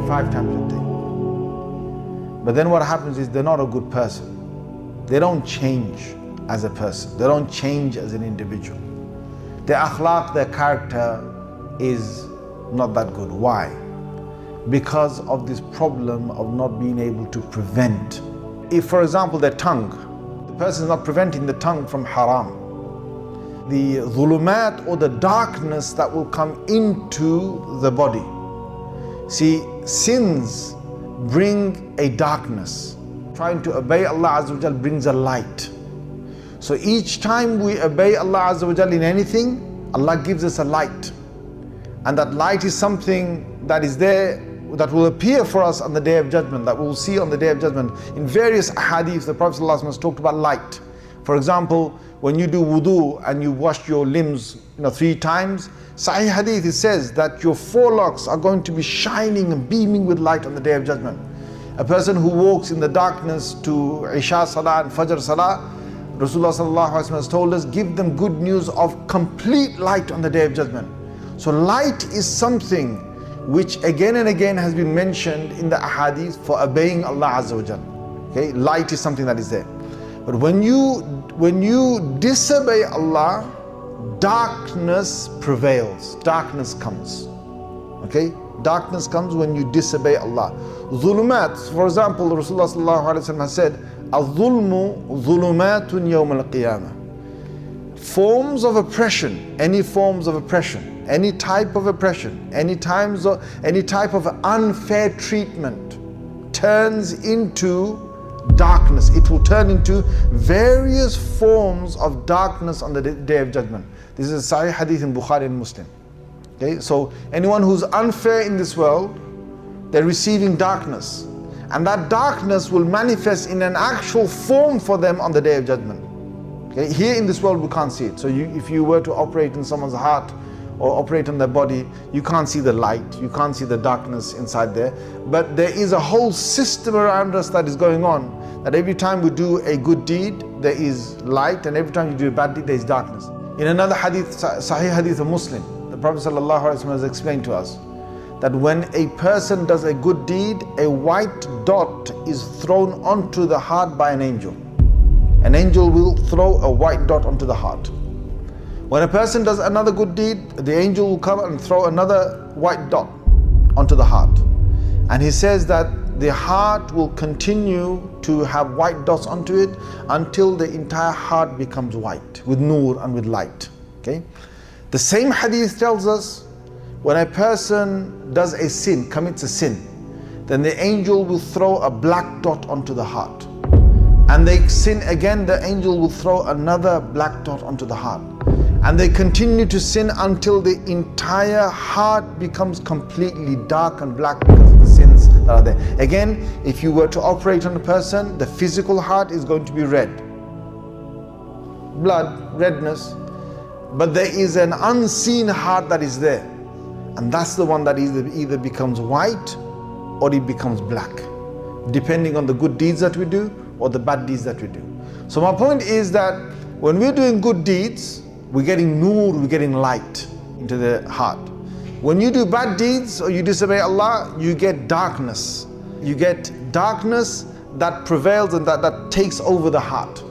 5 times a day. But then what happens is they're not a good person. They don't change as a person. They don't change as an individual. Their akhlaq, their character is not that good. Why? Because of this problem of not being able to prevent. If, for example, their tongue, the person is not preventing the tongue from haram, the dhulumat or the darkness that will come into the body. See, sins bring a darkness. Trying to obey Allah Azza wa Jal brings a light. So each time we obey Allah Azza wa Jal in anything, Allah gives us a light. And that light is something that is there, that will appear for us on the Day of Judgment, that we will see on the Day of Judgment. In various hadiths, the Prophet ﷺ has talked about light. For example, when you do wudu and you wash your limbs 3 times, Sahih hadith, it says that your forelocks are going to be shining and beaming with light on the Day of Judgment. A person who walks in the darkness to Isha Salah and Fajr Salah, Rasulullah ﷺ has told us, give them good news of complete light on the Day of Judgment. So light is something which again and again has been mentioned in the ahadith for obeying Allah Azza wa Jal. Okay, light is something that is there. But when you disobey Allah, darkness prevails, darkness comes. Okay, darkness comes when you disobey Allah. Dhulumat, for example, Rasulullah sallallahu alaihi wasallam has said, "Al-dhulmu dhulumatun yawm al-qiyamah." Forms of oppression, any forms of oppression, any type of oppression, any type of unfair treatment turns into darkness. It will turn into various forms of darkness on the Day of Judgment. This is a Sahih hadith in Bukhari and Muslim. Okay, so anyone who's unfair in this world, they're receiving darkness. And that darkness will manifest in an actual form for them on the Day of Judgment. Okay, here in this world we can't see it. So if you were to operate in someone's heart or operate on their body, you can't see the light, you can't see the darkness inside there. But there is a whole system around us that is going on, that every time we do a good deed, there is light, and every time you do a bad deed, there is darkness. In another hadith, Sahih hadith of Muslim, the Prophet ﷺ has explained to us that when a person does a good deed, a white dot is thrown onto the heart by an angel. An angel will throw a white dot onto the heart. When a person does another good deed, the angel will come and throw another white dot onto the heart. And he says that the heart will continue to have white dots onto it until the entire heart becomes white with nur and with light. Okay? The same hadith tells us when a person does a sin, commits a sin, then the angel will throw a black dot onto the heart. And they sin again, the angel will throw another black dot onto the heart. And they continue to sin until the entire heart becomes completely dark and black because of the sins that are there. Again, if you were to operate on a person, the physical heart is going to be red. Blood, redness. But there is an unseen heart that is there. And that's the one that either becomes white or it becomes black, depending on the good deeds that we do or the bad deeds that we do. So my point is that when we're doing good deeds, we're getting nur, we're getting light into the heart. When you do bad deeds or you disobey Allah, you get darkness. You get darkness that prevails and that takes over the heart.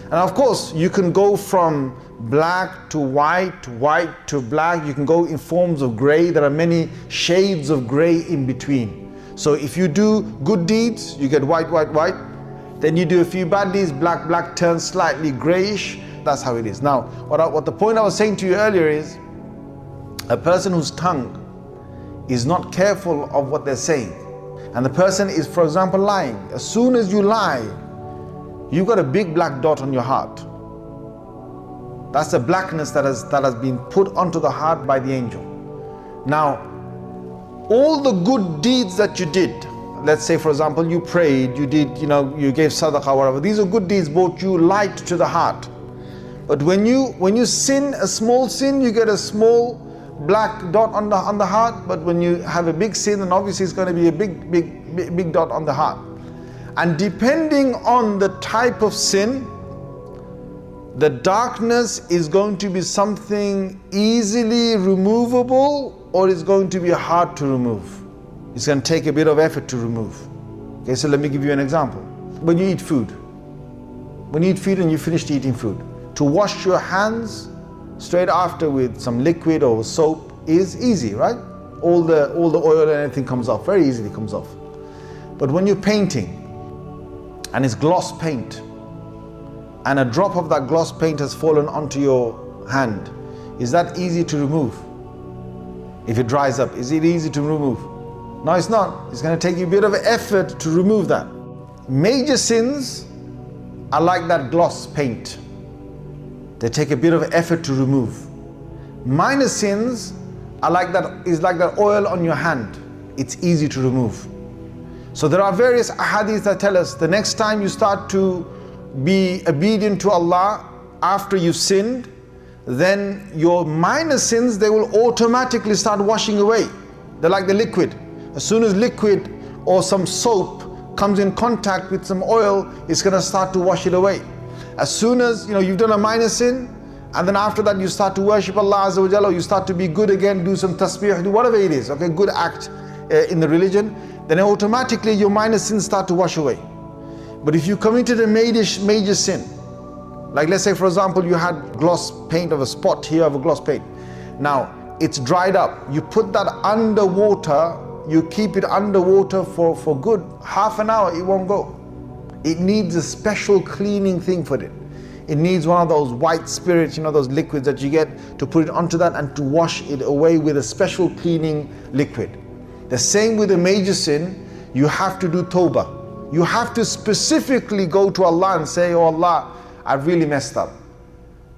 And of course, you can go from black to white, white to black. You can go in forms of gray. There are many shades of gray in between. So if you do good deeds, you get white, white, white. Then you do a few bad deeds, black, black turns slightly grayish. That's how it is. Now, what the point I was saying to you earlier is, a person whose tongue is not careful of what they're saying, and the person is, for example, lying. As soon as you lie, you've got a big black dot on your heart. That's the blackness that has been put onto the heart by the angel. Now, all the good deeds that you did, let's say, for example, you prayed, you did, you gave sadaqah, whatever. These are good deeds, brought you light to the heart. But when you sin a small sin, you get a small black dot on the heart. But when you have a big sin, then obviously it's going to be a big dot on the heart. And depending on the type of sin, the darkness is going to be something easily removable or is going to be hard to remove. It's going to take a bit of effort to remove. Okay, so let me give you an example. When you eat food, and you finished eating food, to wash your hands straight after with some liquid or soap is easy, right? All the oil and everything comes off, very easily comes off. But when you're painting and it's gloss paint and a drop of that gloss paint has fallen onto your hand, is that easy to remove? If it dries up, is it easy to remove? No, it's not. It's going to take you a bit of effort to remove that. Major sins are like that gloss paint. They take a bit of effort to remove. Minor sins are like that oil on your hand. It's easy to remove. So there are various ahadith that tell us the next time you start to be obedient to Allah after you've sinned, then your minor sins, they will automatically start washing away. They're like the liquid. As soon as liquid or some soap comes in contact with some oil, it's going to start to wash it away. As soon as you've done a minor sin, and then after that you start to worship Allah Azza wa Jalla, or you start to be good again, do some tasbih, do whatever it is, okay, good act in the religion, then automatically your minor sins start to wash away. But if you committed a major sin, like let's say for example you had gloss paint of a spot here of a gloss paint. Now it's dried up. You put that underwater, you keep it underwater for good half an hour, it won't go. It needs a special cleaning thing for it. It needs one of those white spirits, those liquids that you get, to put it onto that and to wash it away with a special cleaning liquid. The same with a major sin, you have to do tawbah. You have to specifically go to Allah and say, oh Allah, I've really messed up.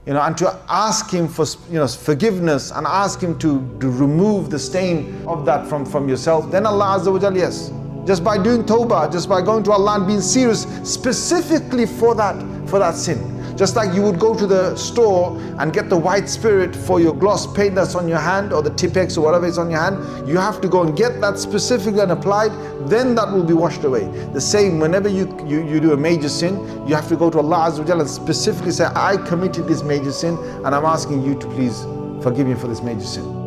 And to ask Him for forgiveness and ask Him to remove the stain of that from yourself. Then Allah Azza wa Jalla, yes. Just by doing tawbah, just by going to Allah and being serious specifically for that sin. Just like you would go to the store and get the white spirit for your gloss paint that's on your hand, or the Tipex or whatever is on your hand, you have to go and get that specifically and applied, then that will be washed away. The same, whenever you do a major sin, you have to go to Allah Azza wa Jalla and specifically say, I committed this major sin and I'm asking you to please forgive me for this major sin.